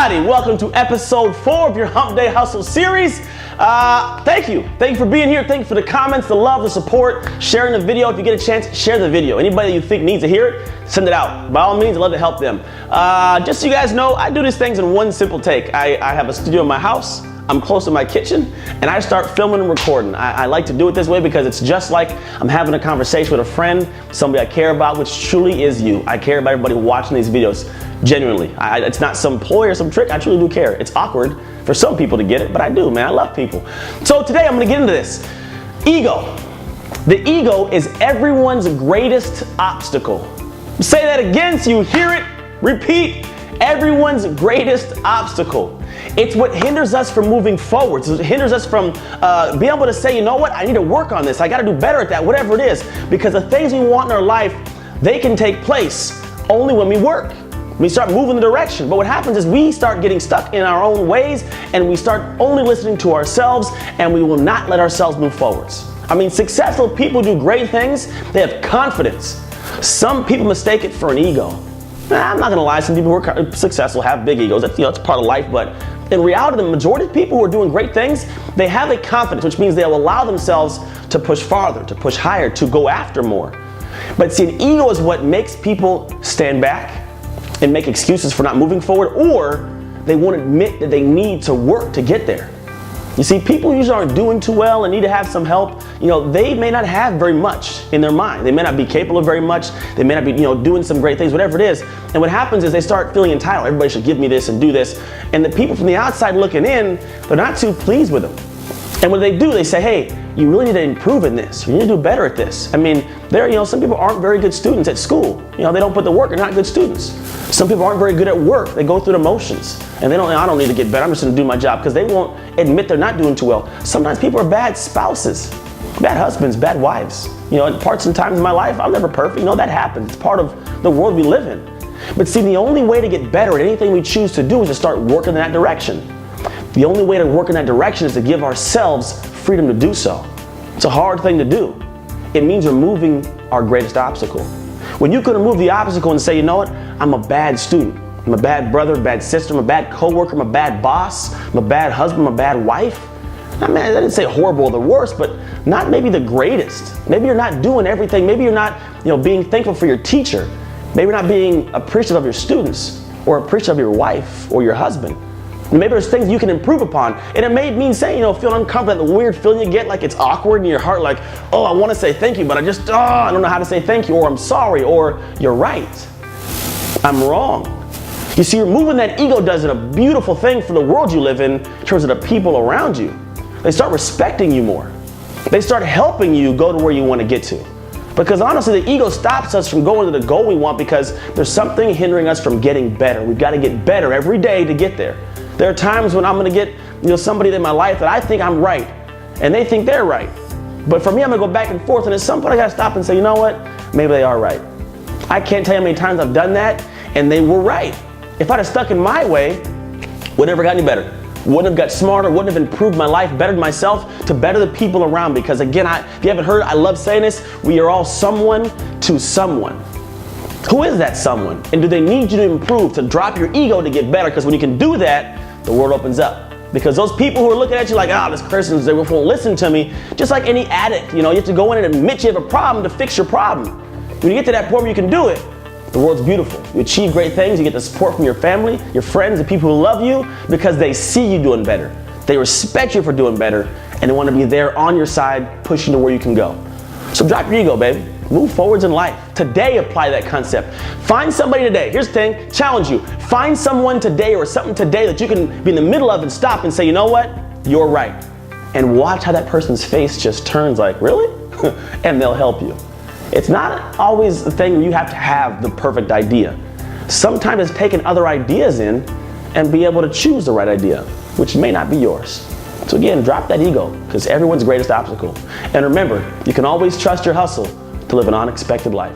everybody, welcome to episode 4 of your Hump Day Hustle series. Thank you for being here. Thank you for the comments, the love, the support, sharing the video. If you get a chance, share the video. Anybody that you think needs to hear it, send it out. By all means, I'd love to help them. Just so you guys know, I do these things in one simple take. I have a studio in my house. I'm close to my kitchen, and I start filming and recording. I like to do it this way because it's just like I'm having a conversation with a friend, somebody I care about, which truly is you. I care about everybody watching these videos, genuinely. It's not some ploy or some trick, I truly do care. It's awkward for some people to get it, but I do, man, I love people. So today I'm gonna get into this. Ego. The ego is everyone's greatest obstacle. Say that again so you hear it, repeat. Everyone's greatest obstacle. It's what hinders us from moving forward. It hinders us from being able to say, you know what, I need to work on this. I got to do better at that, whatever it is. Because the things we want in our life, they can take place only when we work. We start moving the direction. But what happens is we start getting stuck in our own ways and we start only listening to ourselves and we will not let ourselves move forwards. I mean, successful people do great things. They have confidence. Some people mistake it for an ego. I'm not gonna lie, some people who are successful have big egos. That's, it's part of life, but in reality, the majority of people who are doing great things, they have a confidence, which means they'll allow themselves to push farther, to push higher, to go after more. But see, an ego is what makes people stand back and make excuses for not moving forward, or they won't admit that they need to work to get there. You see, people usually aren't doing too well and need to have some help. You know, they may not have very much in their mind. They may not be capable of very much. They may not be, doing some great things, whatever it is. And what happens is they start feeling entitled. Everybody should give me this and do this. And the people from the outside looking in, they're not too pleased with them. And what they do, they say, hey, you really need to improve in this. You need to do better at this. I mean, some people aren't very good students at school. They don't put the work, they're not good students. Some people aren't very good at work. They go through the motions. And I don't need to get better. I'm just gonna do my job, because they won't admit they're not doing too well. Sometimes people are bad spouses, bad husbands, bad wives. At parts and times in my life, I'm never perfect. That happens. It's part of the world we live in. But see, the only way to get better at anything we choose to do is to start working in that direction. The only way to work in that direction is to give ourselves freedom to do so. It's a hard thing to do. It means removing our greatest obstacle. When you can remove the obstacle and say, you know what, I'm a bad student, I'm a bad brother, a bad sister, I'm a bad coworker, I'm a bad boss, I'm a bad husband, I'm a bad wife. I didn't say horrible or the worst, but not maybe the greatest. Maybe you're not doing everything. Maybe you're not being thankful for your teacher. Maybe you're not being appreciative of your students or appreciative of your wife or your husband. Maybe there's things you can improve upon. And it may mean saying, feeling uncomfortable, that weird feeling you get, like it's awkward in your heart, like, oh, I want to say thank you, but I don't know how to say thank you, or I'm sorry, or you're right, I'm wrong. You see, removing that ego does a beautiful thing for the world you live in terms of the people around you. They start respecting you more. They start helping you go to where you want to get to. Because honestly, the ego stops us from going to the goal we want because there's something hindering us from getting better. We've got to get better every day to get there. There are times when I'm going to get somebody in my life that I think I'm right, and they think they're right. But for me, I'm going to go back and forth, and at some point I got to stop and say, you know what? Maybe they are right. I can't tell you how many times I've done that, and they were right. If I'd have stuck in my way, would never got any better. Wouldn't have got smarter, wouldn't have improved my life, bettered myself, to better the people around me. Because again, if you haven't heard, I love saying this, we are all someone to someone. Who is that someone? And do they need you to improve, to drop your ego to get better? Because when you can do that, the world opens up. Because those people who are looking at you like, this person, they won't listen to me. Just like any addict, you have to go in and admit you have a problem to fix your problem. When you get to that point where you can do it, the world's beautiful. You achieve great things, you get the support from your family, your friends, the people who love you, because they see you doing better. They respect you for doing better, and they want to be there on your side, pushing to where you can go. So drop your ego, baby. Move forwards in life. Today, apply that concept. Find somebody today. Here's the thing, challenge you. Find someone today or something today that you can be in the middle of and stop and say, you know what? You're right. And watch how that person's face just turns like, really? And they'll help you. It's not always the thing where you have to have the perfect idea. Sometimes it's taking other ideas in and be able to choose the right idea, which may not be yours. So again, drop that ego, because everyone's greatest obstacle. And remember, you can always trust your hustle to live an unexpected life.